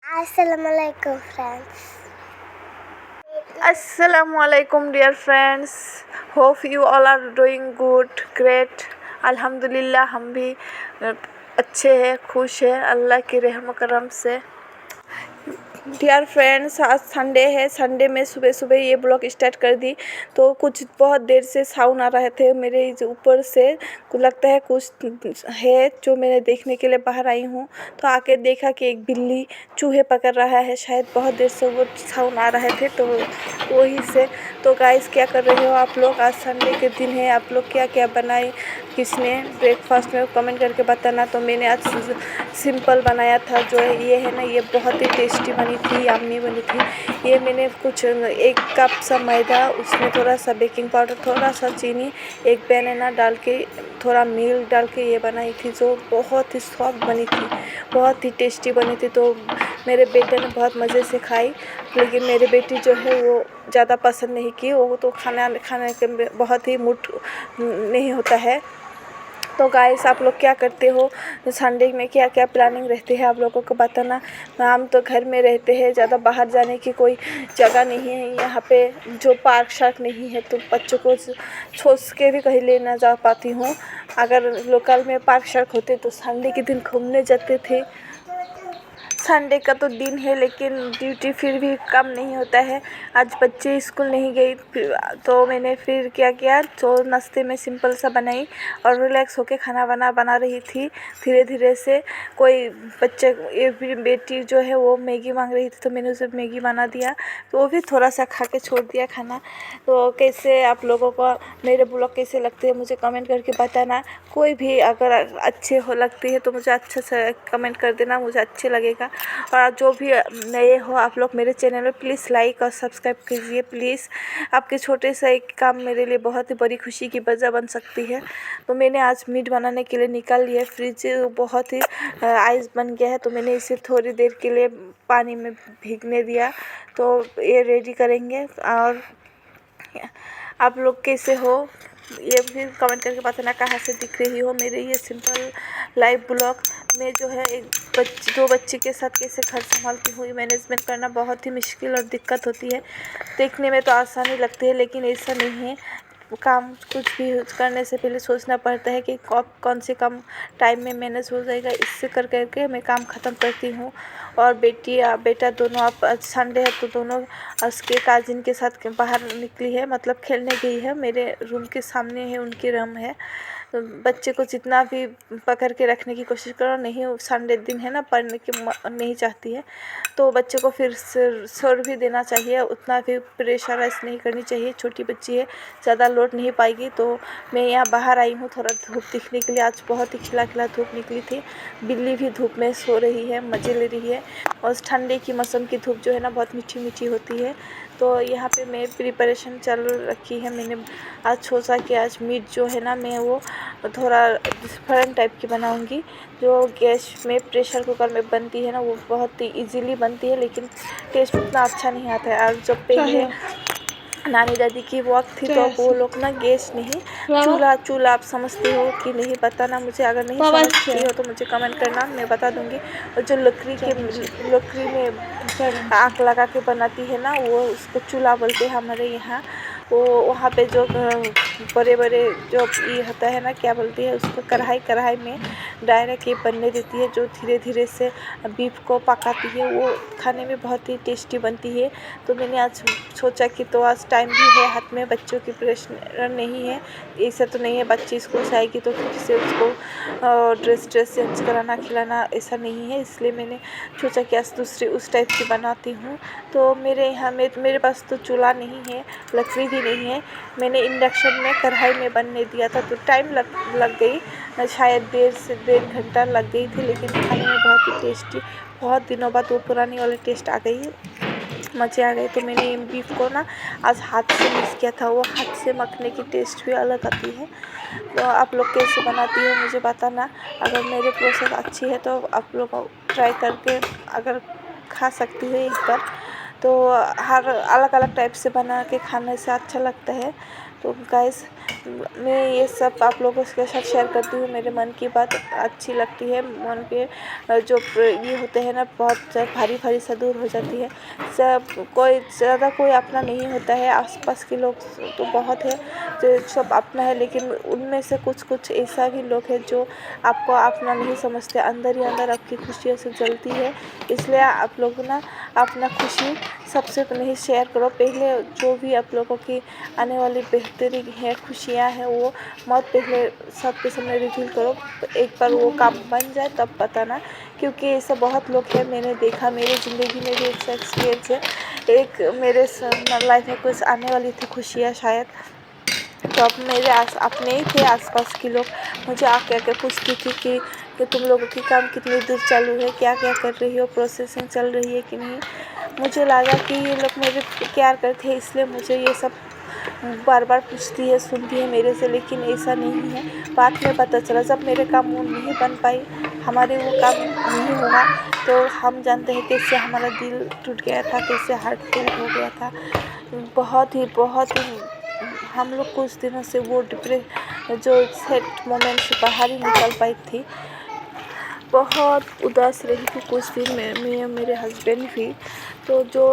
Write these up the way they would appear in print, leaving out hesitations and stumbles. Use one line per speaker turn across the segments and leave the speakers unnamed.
Assalamualaikum friends.
Assalamualaikum dear friends. Hope you all are doing good, great. अल्हम्दुलिल्लाह हम भी अच्छे हैं, खुश हैं अल्लाह की रहम करम से। डियर फ्रेंड्स, आज संडे है। संडे में सुबह सुबह ये ब्लॉग स्टार्ट कर दी तो कुछ बहुत देर से साउंड आ रहे थे मेरे ऊपर से। कुछ लगता है कुछ है जो मैंने देखने के लिए बाहर आई हूँ, तो आके देखा कि एक बिल्ली चूहे पकड़ रहा है। शायद बहुत देर से वो साउंड आ रहे थे तो वही से। तो गाइस, क्या कर रहे हो आप लोग? आज संडे के दिन है, आप लोग क्या क्या बनाए, किसने ब्रेकफास्ट में, कमेंट करके बताना। तो मैंने आज सिंपल बनाया था, जो है ये है ना, ये बहुत ही टेस्टी बनी थी, यम्मी बनी थी। ये मैंने कुछ 1 कप सा मैदा, उसमें थोड़ा सा बेकिंग पाउडर, थोड़ा सा चीनी, एक बनाना डाल के, थोड़ा मिल्क डाल के ये बनाई थी, जो बहुत ही सॉफ्ट बनी थी, बहुत ही टेस्टी बनी थी। तो मेरे बेटे ने बहुत मज़े से खाई, लेकिन मेरी बेटी जो है वो ज़्यादा पसंद नहीं की। वो तो खाने के बहुत ही मूड नहीं होता है। तो गाइस, आप लोग क्या करते हो संडे में, क्या क्या प्लानिंग रहती है आप लोगों को बताना। हम तो घर में रहते हैं, ज़्यादा बाहर जाने की कोई जगह नहीं है यहाँ पे, जो पार्क शार्क नहीं है, तो बच्चों को छोड़ के भी कहीं ले ना जा पाती हूँ। अगर लोकल में पार्क शार्क होते तो संडे के दिन घूमने जाते थे। संडे का तो दिन है, लेकिन ड्यूटी फिर भी कम नहीं होता है। आज बच्चे स्कूल नहीं गई, तो मैंने फिर क्या किया, तो नाश्ते में सिंपल सा बनाई और रिलैक्स होके खाना बना रही थी धीरे धीरे से। कोई बच्चे, ये बेटी जो है वो मैगी मांग रही थी, तो मैंने उसे मैगी बना दिया, तो वो भी थोड़ा सा खा के छोड़ दिया खाना। तो कैसे आप लोगों को मेरे ब्लॉग कैसे लगते हैं मुझे कमेंट करके बताना। कोई भी अगर अच्छे हो लगती है तो मुझे अच्छा से कमेंट कर देना, मुझे अच्छे लगेगा। और जो भी नए हो आप लोग मेरे चैनल में, प्लीज़ लाइक और सब्सक्राइब कीजिए प्लीज़। आपके छोटे से एक काम मेरे लिए बहुत ही बड़ी खुशी की वजह बन सकती है। तो मैंने आज मीट बनाने के लिए निकाल लिया, फ्रिज बहुत ही आइस बन गया है, तो मैंने इसे थोड़ी देर के लिए पानी में भीगने दिया। तो ये रेडी करेंगे। और आप लोग कैसे हो ये भी कमेंट करके बताना, कहाँ से दिख रही हो मेरे ये सिंपल लाइव ब्लॉग में। जो है एक दो बच्चे के साथ कैसे घर संभालती हूँ, मैनेजमेंट करना बहुत ही मुश्किल और दिक्कत होती है। देखने में तो आसानी लगती है, लेकिन ऐसा नहीं है। काम कुछ भी करने से पहले सोचना पड़ता है कि कौन से कम टाइम में मैनेज हो जाएगा। इससे कर करके मैं काम ख़त्म करती हूँ। और बेटी या बेटा दोनों, आप संडे है तो दोनों उसके काजिन के साथ बाहर निकली है, मतलब खेलने गई है। मेरे रूम के सामने है उनकी रूम है। तो बच्चे को जितना भी पकड़ के रखने की कोशिश करो, नहीं, संडे दिन है ना, पढ़ने की नहीं चाहती है, तो बच्चे को फिर सर भी देना चाहिए, उतना भी प्रेशराइज नहीं करनी चाहिए। छोटी बच्ची है, ज़्यादा लोड नहीं पाएगी। तो मैं यहाँ बाहर आई हूँ थोड़ा धूप दिखने के लिए। आज बहुत ही खिला खिला धूप निकली थी, बिल्ली भी धूप में सो रही है, मज़े ले रही है। और ठंडे की मौसम की धूप जो है ना, बहुत मीठी मीठी होती है। तो यहाँ पे मैं प्रिपरेशन चल रखी है। मैंने आज सोचा कि आज मीट जो है ना, मैं वो थोड़ा डिफरेंट टाइप की बनाऊंगी। जो गैस में प्रेशर कुकर में बनती है ना, वो बहुत ही इजीली बनती है, लेकिन टेस्ट उतना अच्छा नहीं आता है। और जब पहले नानी दादी की वक्त थी तो वो लोग ना गैस नहीं, चूल्हा, आप समझते हो कि नहीं बताना मुझे। अगर नहीं समझती हो तो मुझे कमेंट करना, मैं बता दूंगी। और जो लकड़ी में आग लगा के बनाती है ना, वो उसको चूल्हा बोलते हैं हमारे यहाँ। वो वहाँ पे जो बड़े बड़े जो ये होता है ना, क्या बोलती है उसको, कढ़ाई में डायरेक्ट ये बनने देती है, जो धीरे धीरे से बीफ को पकाती है। वो खाने में बहुत ही टेस्टी बनती है। तो मैंने आज सोचा कि तो आज टाइम भी है हाथ में, बच्चों की प्रेशर नहीं है, ऐसा तो नहीं है बच्ची स्कूल से आएगी तो फिर से उसको ड्रेस चेंज कराना, खिलाना, ऐसा नहीं है। इसलिए मैंने सोचा कि आज दूसरी उस टाइप की बनाती हूँ। तो मेरे यहाँ मेरे पास तो चूल्हा नहीं है, लकड़ी भी नहीं है। मैंने इंडक्शन में कढ़ाई में बनने दिया था, तो टाइम लग गई, शायद 1.5 घंटा लग गई थी, लेकिन खाने में बहुत ही टेस्टी, बहुत दिनों बाद वो पुरानी वाली टेस्ट आ गई, मज़े आ गए। तो मैंने बीफ को ना आज हाथ से मिक्स किया था, वो हाथ से मखने की टेस्ट भी अलग आती है। तो आप लोग कैसे बनाती हो मुझे बताना। अगर मेरी प्रोसेस अच्छी है तो आप लोग ट्राई करके अगर खा सकती है एक बार। तो हर अलग अलग टाइप से बना के खाने से अच्छा लगता है। तो गाइस, मैं ये सब आप लोगों के साथ शेयर करती हूँ। मेरे मन की बात अच्छी लगती है, मन के जो ये होते हैं ना बहुत भारी भारी सा दूर हो जाती है। सब कोई ज़्यादा कोई अपना नहीं होता है, आसपास के लोग तो बहुत है जो सब अपना है, लेकिन उनमें से कुछ कुछ ऐसा भी लोग हैं जो आपको अपना नहीं समझते, अंदर ही अंदर आपकी खुशियों से जलती है। इसलिए आप लोग ना अपना खुशी सबसे नहीं शेयर करो, पहले जो भी आप लोगों की आने वाली बेहतरीन है खुशियाँ हैं वो मत पहले सबके सामने रिवील करो। एक बार वो काम बन जाए तब बताना, क्योंकि ऐसा बहुत लोग हैं, मैंने देखा, मेरी ज़िंदगी में भी ऐसा एक्सपीरियंस है। एक मेरे लाइफ में कुछ आने वाली थी खुशियाँ शायद, तो अब मेरे अपने ही थे आसपास के लोग मुझे आके पूछती थी कि तुम लोगों की काम कितनी दूर चालू है, क्या क्या कर रही हो, प्रोसेसिंग चल रही है कि नहीं। मुझे लगा कि ये लोग मेरे प्यार करते हैं, इसलिए मुझे ये सब बार बार पूछती है, सुनती है मेरे से, लेकिन ऐसा नहीं है। बाद में पता चला जब मेरे काम वो नहीं बन पाई, हमारे वो काम नहीं हुआ, तो हम जानते हैं कैसे हमारा दिल टूट गया था, कैसे हार्ट फेल हो गया था। बहुत ही हम लोग कुछ दिनों से वो जो सैड मोमेंट से बाहर ही निकल पाई थी। बहुत उदास रही थी कुछ दिन में, मैं मेरे हस्बैंड भी। तो जो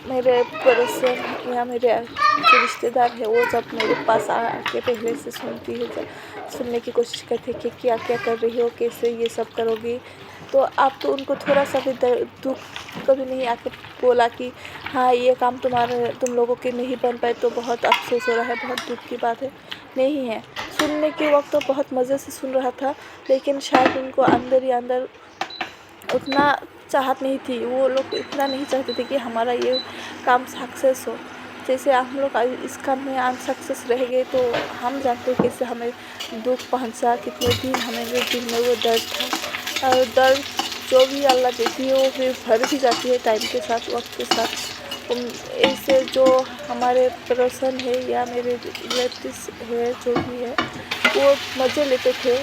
मेरे पड़ोसन या मेरे जो रिश्तेदार है वो जब मेरे पास आके पहले से सुनने की कोशिश करते कि क्या क्या कर रही हो, कैसे ये सब करोगी, तो आप तो उनको थोड़ा सा भी दुख कभी नहीं आके बोला कि हाँ ये काम तुम लोगों के नहीं बन पाए तो बहुत अफसोस हो रहा है, बहुत दुख की बात है। नहीं है, सुनने के वक्त तो बहुत मज़े से सुन रहा था, लेकिन शायद उनको अंदर ही अंदर उतना चाहत नहीं थी, वो लोग इतना नहीं चाहते थे कि हमारा ये काम सक्सेस हो। जैसे हम लोग इस काम में अनसक्सेस रह गए तो हम जानते हैं कैसे हमें दुख पहुंचा, कितने दिन हमारे दिल में वो दर्द था। और दर्द जो भी अल्लाह देती है वो फिर भर भी जाती है टाइम के साथ, वक्त के साथ। ऐसे जो हमारे पड़ोसन है या मेरे रिलेटिव्स है जो भी है वो मज़े लेते थे,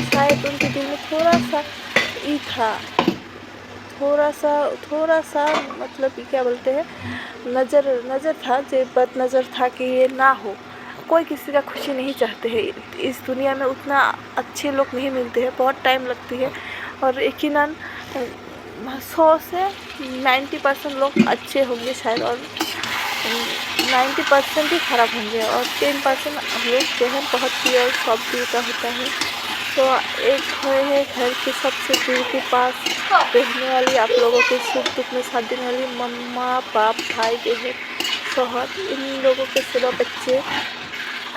शायद उनके दिल में थोड़ा सा ई था, थोड़ा सा मतलब क्या बोलते हैं, नज़र था, जो बद नज़र था कि ये ना हो। कोई किसी का खुशी नहीं चाहते हैं, इस दुनिया में उतना अच्छे लोग नहीं मिलते हैं, बहुत टाइम लगती है। और यकीनन 100 से 90% लोग अच्छे होंगे शायद, और 90% ही ख़राब होंगे, और 10% लोग जो है बहुत प्योर सॉफ्ट दिल का होता है। तो एक है घर के सबसे दिल के पास रहने वाली, आप लोगों के सुख दुख में साथ देने वाली मम्मा बाप भाई बहन शौहर, इन लोगों के सिवा बच्चे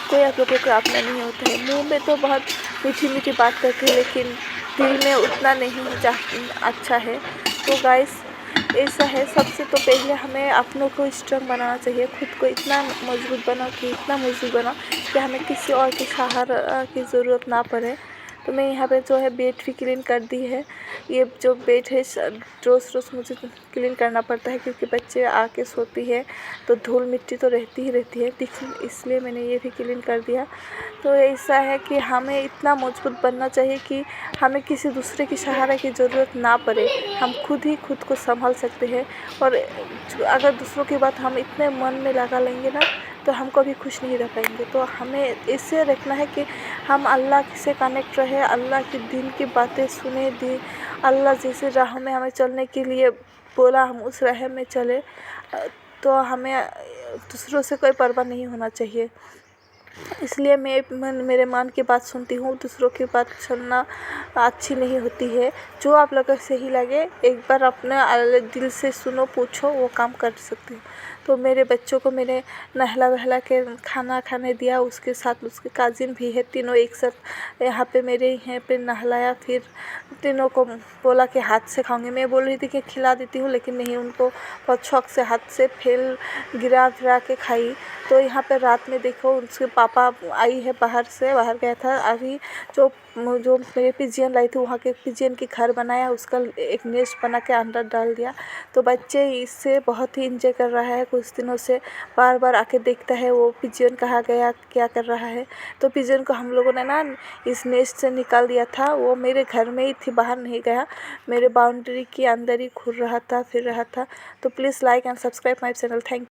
कोई आप लोगों का अपना नहीं होता है। मुंह में तो बहुत मीठी मीठी बात करते हैं, लेकिन दिल में उतना नहीं अच्छा है। तो गाइस ऐसा है, सबसे तो पहले हमें अपनों को स्ट्रॉन्ग बनाना चाहिए, खुद को इतना मजबूत बनाओ कि हमें किसी और के सहारा की ज़रूरत ना पड़े। तो मैं यहाँ पे जो है बेड भी क्लीन कर दी है। ये जो बेड है रोज़ रोज़ मुझे क्लीन करना पड़ता है, क्योंकि बच्चे आके सोती है तो धूल मिट्टी तो रहती ही रहती है, लेकिन इसलिए मैंने ये भी क्लीन कर दिया। तो ऐसा है कि हमें इतना मजबूत बनना चाहिए कि हमें किसी दूसरे की सहारा की ज़रूरत ना पड़े, हम खुद ही खुद को संभाल सकते हैं। और अगर दूसरों की बात हम इतने मन में लगा लेंगे ना तो हम कभी खुश नहीं रह पाएंगे। तो हमें इससे रखना है कि हम अल्लाह से कनेक्ट रहे, अल्लाह के दिन की बातें सुने, अल्लाह जैसे राह में हमें चलने के लिए बोला हम उस राह में चले। तो हमें दूसरों से कोई परवाह नहीं होना चाहिए। इसलिए मैं मेरे मन की बात सुनती हूँ, दूसरों की बात सुनना अच्छी नहीं होती है। जो आप लोगों को सही लगे एक बार अपने दिल से सुनो, पूछो, वो काम कर सकते हो। तो मेरे बच्चों को मैंने नहला वहला के खाना खाने दिया, उसके साथ उसके काजिन भी है, तीनों एक साथ यहाँ पे मेरे यहाँ पे नहलाया। फिर तीनों को बोला कि हाथ से खाऊंगी, मैं बोल रही थी कि खिला देती हूँ, लेकिन नहीं, उनको बहुत शौक से हाथ से गिरा के खाई। तो यहाँ पे रात में देखो उसके पापा आई है बाहर गया था, अभी जो मेरे पिजियन लाई थी वहाँ के पिजियन की घर बनाया, उसका एक नेस्ट बना के अंदर डाल दिया। तो बच्चे इससे बहुत ही इंजॉय कर रहा है, कुछ दिनों से बार बार आके देखता है वो पिजियन कहाँ गया, क्या कर रहा है। तो पिजियन को हम लोगों ने ना इस नेस्ट से निकाल दिया था, वो मेरे घर में ही थी, बाहर नहीं गया, मेरे बाउंड्री के अंदर ही घूर रहा था, फिर रहा था। तो please like and subscribe my channel. Thank